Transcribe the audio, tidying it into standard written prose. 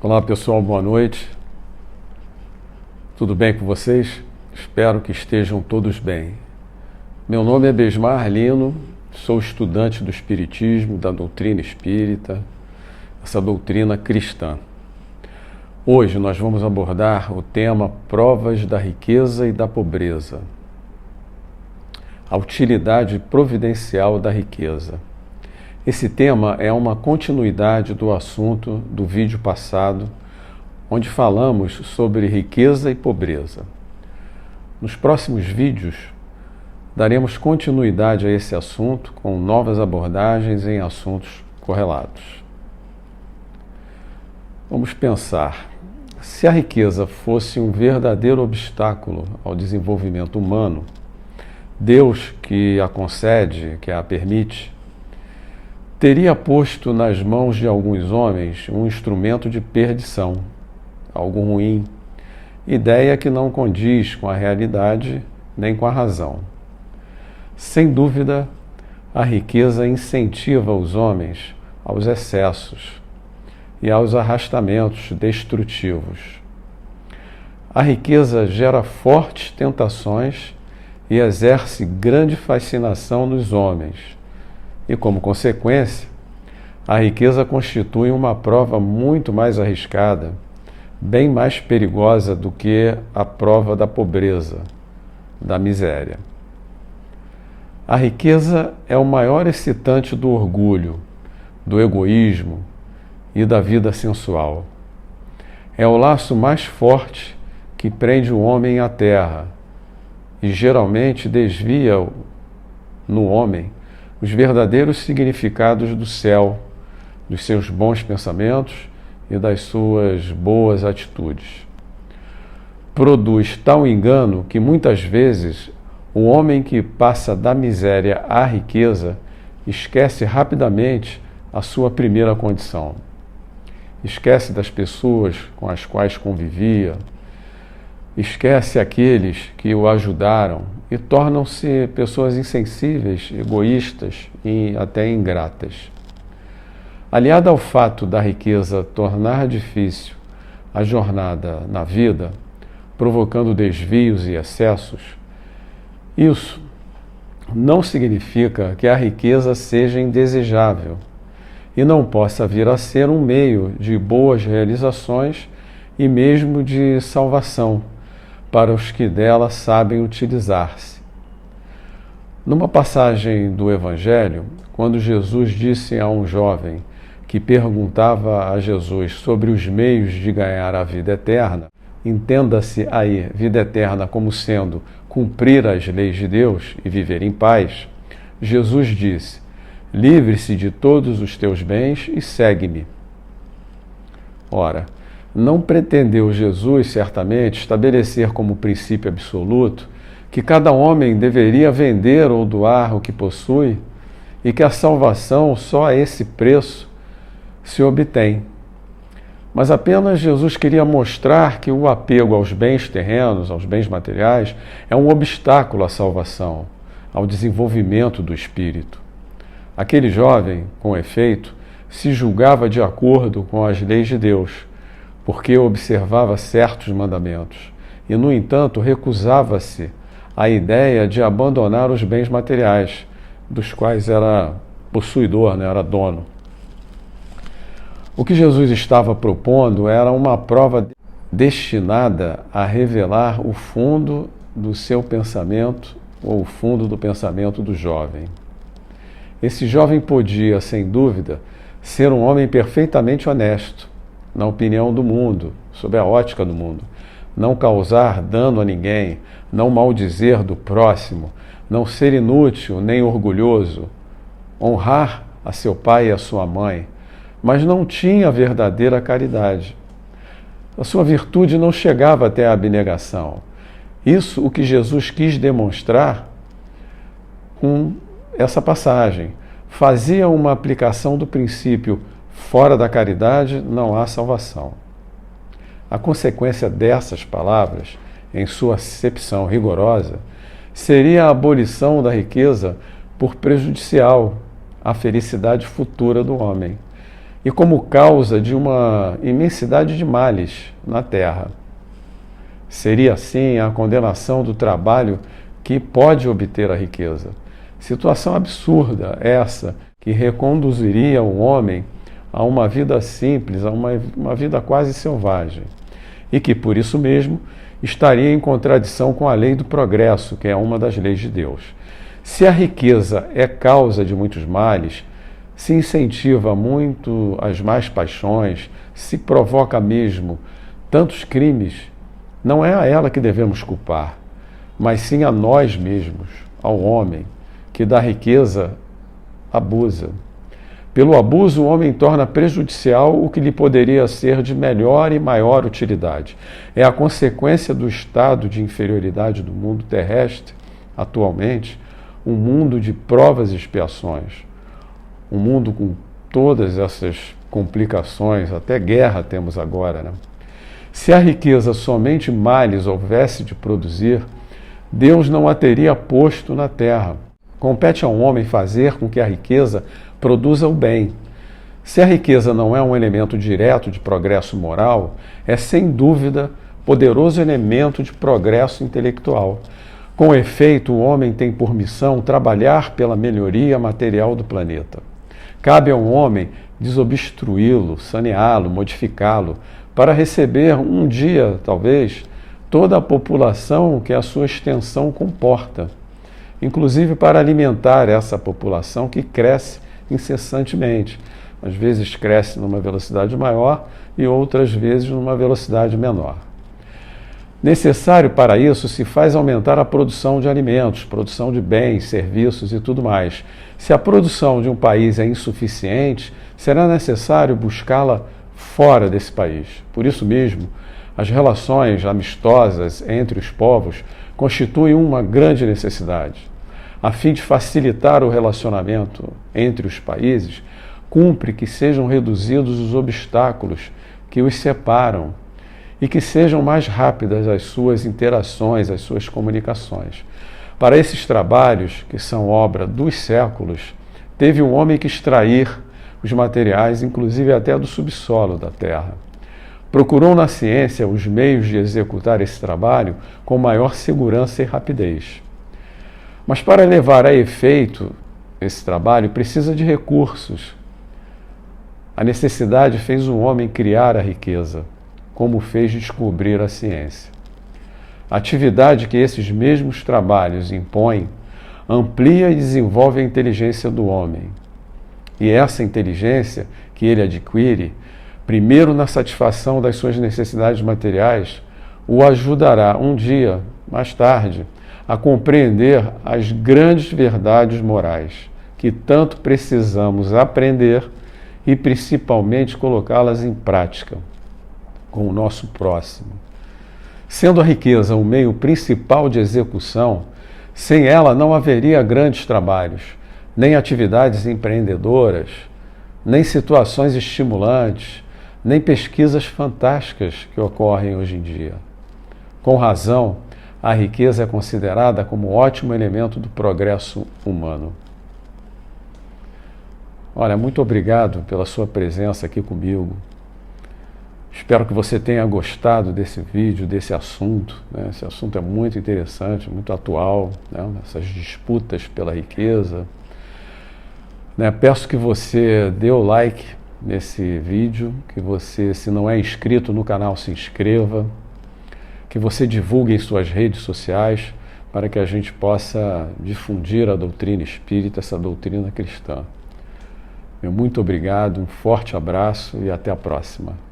Olá pessoal, boa noite. Tudo bem com vocês? Espero que estejam todos bem. Meu nome é Besmar Lino, sou estudante do Espiritismo, da doutrina espírita, essa doutrina cristã. Hoje nós vamos abordar o tema Provas da Riqueza e da Pobreza. A utilidade providencial da riqueza. Esse tema é uma continuidade do assunto do vídeo passado, onde falamos sobre riqueza e pobreza. Nos próximos vídeos, daremos continuidade a esse assunto com novas abordagens em assuntos correlatos. Vamos pensar, se a riqueza fosse um verdadeiro obstáculo ao desenvolvimento humano, Deus, que a concede, que a permite, teria posto nas mãos de alguns homens um instrumento de perdição, algo ruim, ideia que não condiz com a realidade nem com a razão. Sem dúvida, a riqueza incentiva os homens aos excessos e aos arrastamentos destrutivos. A riqueza gera fortes tentações e exerce grande fascinação nos homens. E, como consequência, a riqueza constitui uma prova muito mais arriscada, bem mais perigosa do que a prova da pobreza, da miséria. A riqueza é o maior excitante do orgulho, do egoísmo e da vida sensual. É o laço mais forte que prende o homem à terra e geralmente desvia no homem os verdadeiros significados do céu, dos seus bons pensamentos e das suas boas atitudes. Produz tal engano que muitas vezes o homem que passa da miséria à riqueza esquece rapidamente a sua primeira condição. Esquece das pessoas com as quais convivia, esquece aqueles que o ajudaram e tornam-se pessoas insensíveis, egoístas e até ingratas. Aliada ao fato da riqueza tornar difícil a jornada na vida, provocando desvios e excessos, isso não significa que a riqueza seja indesejável e não possa vir a ser um meio de boas realizações e mesmo de salvação para os que dela sabem utilizar-se. Numa passagem do Evangelho, quando Jesus disse a um jovem que perguntava a Jesus sobre os meios de ganhar a vida eterna, entenda-se aí vida eterna como sendo cumprir as leis de Deus e viver em paz, Jesus disse: livre-se de todos os teus bens e segue-me. Ora, não pretendeu Jesus, certamente, estabelecer como princípio absoluto que cada homem deveria vender ou doar o que possui e que a salvação só a esse preço se obtém. Mas apenas Jesus queria mostrar que o apego aos bens terrenos, aos bens materiais, é um obstáculo à salvação, ao desenvolvimento do espírito. Aquele jovem, com efeito, se julgava de acordo com as leis de Deus, porque observava certos mandamentos e, no entanto, recusava-se à ideia de abandonar os bens materiais, dos quais era possuidor, era dono. O que Jesus estava propondo era uma prova destinada a revelar o fundo do seu pensamento, ou o fundo do pensamento do jovem. Esse jovem podia, sem dúvida, ser um homem perfeitamente honesto, na opinião do mundo, sob a ótica do mundo, não causar dano a ninguém, não maldizer do próximo, não ser inútil nem orgulhoso, honrar a seu pai e a sua mãe, mas não tinha verdadeira caridade. A sua virtude não chegava até a abnegação. Isso o que Jesus quis demonstrar com essa passagem. Fazia uma aplicação do princípio: fora da caridade não há salvação. A consequência dessas palavras, em sua acepção rigorosa, seria a abolição da riqueza por prejudicial à felicidade futura do homem e como causa de uma imensidade de males na terra. Seria assim a condenação do trabalho que pode obter a riqueza. Situação absurda essa, que reconduziria o homem a uma vida simples, a uma vida quase selvagem, e que, por isso mesmo, estaria em contradição com a lei do progresso, que é uma das leis de Deus. Se a riqueza é causa de muitos males, se incentiva muito as más paixões, se provoca mesmo tantos crimes, não é a ela que devemos culpar, mas sim a nós mesmos, ao homem, que da riqueza abusa. Pelo abuso, o homem torna prejudicial o que lhe poderia ser de melhor e maior utilidade. É a consequência do estado de inferioridade do mundo terrestre, atualmente, um mundo de provas e expiações. Um mundo com todas essas complicações, até guerra temos agora, né? Se a riqueza somente males houvesse de produzir, Deus não a teria posto na terra. Compete ao homem fazer com que a riqueza produza o bem. Se a riqueza não é um elemento direto de progresso moral, é sem dúvida poderoso elemento de progresso intelectual. Com efeito, o homem tem por missão trabalhar pela melhoria material do planeta. Cabe ao homem desobstruí-lo, saneá-lo, modificá-lo, para receber um dia, talvez, toda a população que a sua extensão comporta, inclusive para alimentar essa população que cresce incessantemente. Às vezes cresce numa velocidade maior e outras vezes numa velocidade menor. Necessário para isso se faz aumentar a produção de alimentos, produção de bens, serviços e tudo mais. Se a produção de um país é insuficiente, será necessário buscá-la fora desse país. Por isso mesmo, as relações amistosas entre os povos constituem uma grande necessidade. A fim de facilitar o relacionamento entre os países, cumpre que sejam reduzidos os obstáculos que os separam e que sejam mais rápidas as suas interações, as suas comunicações. Para esses trabalhos, que são obra dos séculos, teve um homem que extrair os materiais, inclusive até do subsolo da terra. Procurou na ciência os meios de executar esse trabalho com maior segurança e rapidez. Mas para levar a efeito esse trabalho precisa de recursos. A necessidade fez o homem criar a riqueza, como fez descobrir a ciência. A atividade que esses mesmos trabalhos impõem amplia e desenvolve a inteligência do homem. E essa inteligência que ele adquire, primeiro na satisfação das suas necessidades materiais, o ajudará um dia, mais tarde, a compreender as grandes verdades morais que tanto precisamos aprender e principalmente colocá-las em prática com o nosso próximo. Sendo a riqueza o meio principal de execução, sem ela não haveria grandes trabalhos, nem atividades empreendedoras, nem situações estimulantes, nem pesquisas fantásticas que ocorrem hoje em dia. Com razão, a riqueza é considerada como ótimo elemento do progresso humano. Olha, muito obrigado pela sua presença aqui comigo. Espero que você tenha gostado desse vídeo, desse assunto, né? Esse assunto é muito interessante, muito atual, né? Essas disputas pela riqueza. Né? Peço que você dê o like nesse vídeo, que você, se não é inscrito no canal, se inscreva, que você divulgue em suas redes sociais para que a gente possa difundir a doutrina espírita, essa doutrina cristã. Meu muito obrigado, um forte abraço e até a próxima.